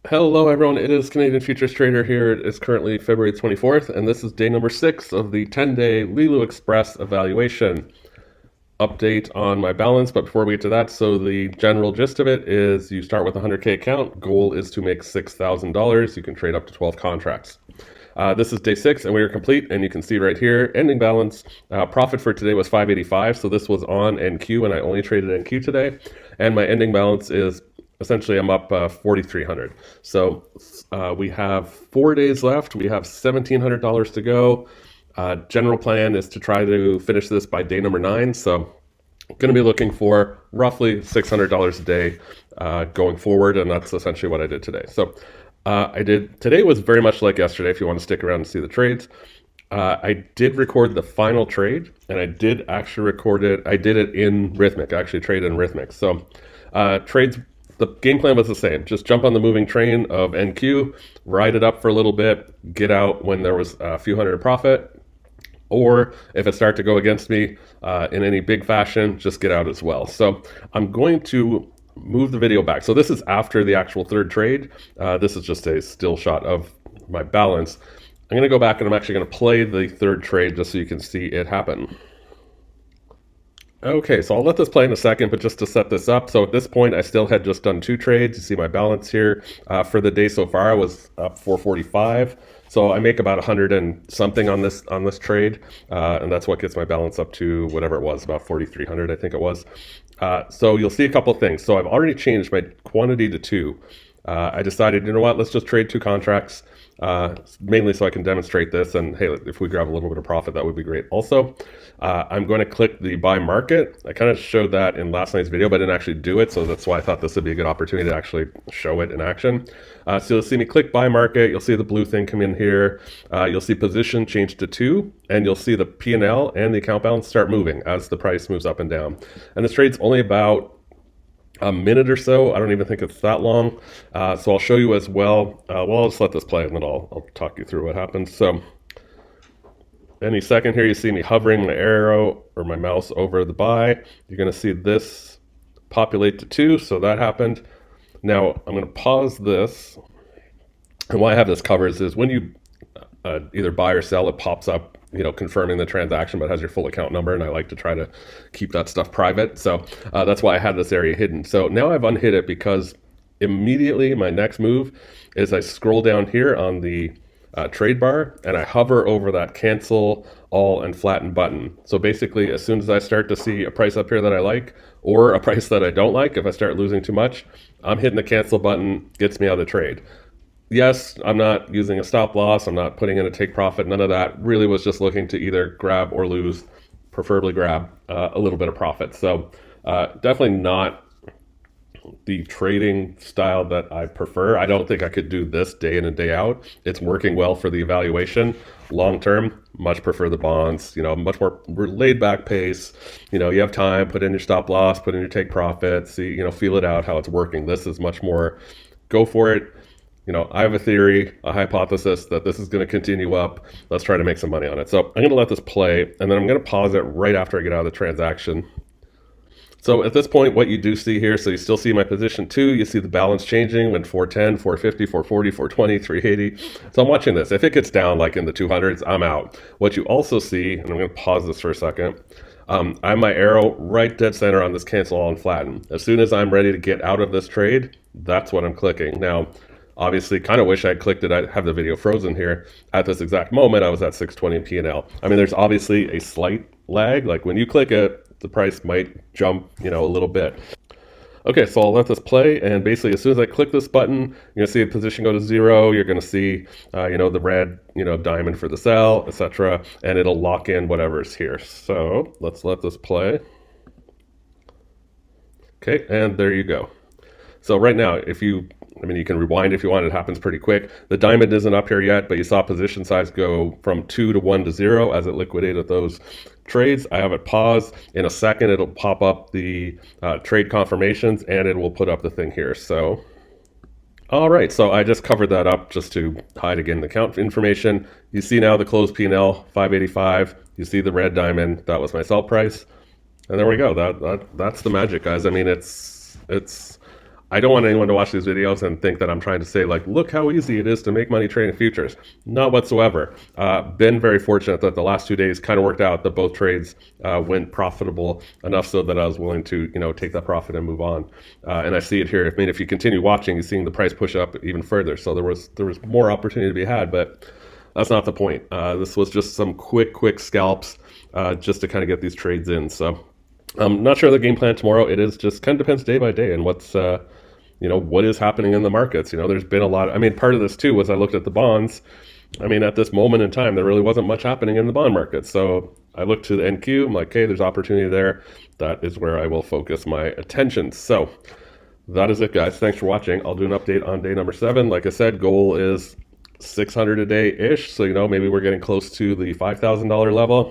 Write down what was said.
Hello, everyone. It is Canadian Futures Trader here. It is currently February 24th, and this is day number 6 of the 10-day LeeLoo Express evaluation update on my balance. But before we get to that, so the general gist of it is you start with a 100K account. Goal is to make $6,000. You can trade up to 12 contracts. This is day 6, and we are complete, and you can see right here, ending balance. Profit for today was 585, so this was on NQ, and I only traded NQ today. And my ending balance is essentially I'm up 4,300. So we have 4 days left. We have $1,700 to go. General plan is to try to finish this by day number 9. So I'm going to be looking for roughly $600 a day going forward, and that's essentially what I did today. So today was very much like yesterday. If you want to stick around and see the trades, I did record the final trade, and I did actually record it. I did it in Rhythmic. I actually traded in Rhythmic. So trades. The game plan was the same. Just jump on the moving train of NQ, ride it up for a little bit, get out when there was a few hundred profit, or if it started to go against me in any big fashion, just get out as well. So I'm going to move the video back. So this is after the actual third trade. This is just a still shot of my balance. I'm going to go back and I'm actually going to play the third trade just so you can see it happen. Okay, so I'll let this play in a second, but just to set this up. So at this point, I still had just done 2 trades. You see my balance here. For the day so far, I was up 445. So I make about 100 and something on this trade, and that's what gets my balance up to whatever it was, about 4,300, I think it was. So you'll see a couple things. So I've already changed my quantity to 2. I decided, you know what, let's just trade 2 contracts, mainly so I can demonstrate this. And hey, if we grab a little bit of profit, that would be great. Also, I'm going to click the buy market. I kind of showed that in last night's video, but I didn't actually do it. So that's why I thought this would be a good opportunity to actually show it in action. So you'll see me click buy market. You'll see the blue thing come in here. You'll see position change to 2, and you'll see the P&L and the account balance start moving as the price moves up and down. And this trade's only about a minute or so. I don't even think it's that long. So I'll show you as well. Well, I'll just let this play and then I'll talk you through what happens. So any second here, you see me hovering my arrow or my mouse over the buy. You're going to see this populate to 2. So that happened. Now I'm going to pause this. And why I have this covered is when you either buy or sell, it pops up, confirming the transaction, but has your full account number, and I like to try to keep that stuff private. So that's why I had this area hidden. So now I've unhid it because immediately my next move is I scroll down here on the trade bar and I hover over that cancel all and flatten button. So basically, as soon as I start to see a price up here that I like or a price that I don't like, if I start losing too much, I'm hitting the cancel button, gets me out of the trade. Yes, I'm not using a stop loss. I'm not putting in a take profit. None of that. Really was just looking to either grab or lose, preferably grab a little bit of profit. So definitely not the trading style that I prefer. I don't think I could do this day in and day out. It's working well for the evaluation. Long term, much prefer the bonds, much more laid back pace. You have time, put in your stop loss, put in your take profit, see, feel it out how it's working. This is much more go for it. I have a theory, a hypothesis that this is going to continue up. Let's try to make some money on it. So I'm going to let this play, and then I'm going to pause it right after I get out of the transaction. So at this point, what you do see here, so you still see my position 2. You see the balance changing, went 410, 450, 440, 420, 380. So I'm watching this. If it gets down like in the 200s, I'm out. What you also see, and I'm going to pause this for a second, I have my arrow right dead center on this cancel all and flatten. As soon as I'm ready to get out of this trade, that's what I'm clicking. Now, obviously, kind of wish I'd clicked it. I have the video frozen here. At this exact moment, I was at 620 in P&L. I mean, there's obviously a slight lag. Like when you click it, the price might jump, a little bit. Okay, so I'll let this play, and basically as soon as I click this button, you're going to see the position go to 0. You're going to see, the red, diamond for the sell, etc., and it'll lock in whatever's here. So let's let this play. Okay, and there you go. So right now, you can rewind if you want. It happens pretty quick. The diamond isn't up here yet, but you saw position size go from 2 to 1 to 0 as it liquidated those trades. I have it paused. In a second, it'll pop up the trade confirmations, and it will put up the thing here. So, all right. So I just covered that up just to hide again the account information. You see now the closed P&L 585. You see the red diamond. That was my sell price, and there we go. That's the magic, guys. I mean, it's I don't want anyone to watch these videos and think that I'm trying to say like, look how easy it is to make money trading futures. Not whatsoever. Been very fortunate that the last 2 days kind of worked out, that both trades went profitable enough so that I was willing to, take that profit and move on. And I see it here. I mean, if you continue watching, you're seeing the price push up even further. So there was more opportunity to be had, but that's not the point. This was just some quick scalps just to kind of get these trades in. So I'm not sure the game plan tomorrow. It is just kind of depends day by day and what's what is happening in the markets. There's been a lot. I mean, part of this too was I looked at the bonds. I mean, at this moment in time, there really wasn't much happening in the bond market. So I looked to the NQ. I'm like, okay, there's opportunity there. That is where I will focus my attention. So that is it, guys. Thanks for watching. I'll do an update on day number 7. Like I said, goal is 600 a day-ish. So, maybe we're getting close to the $5,000 level.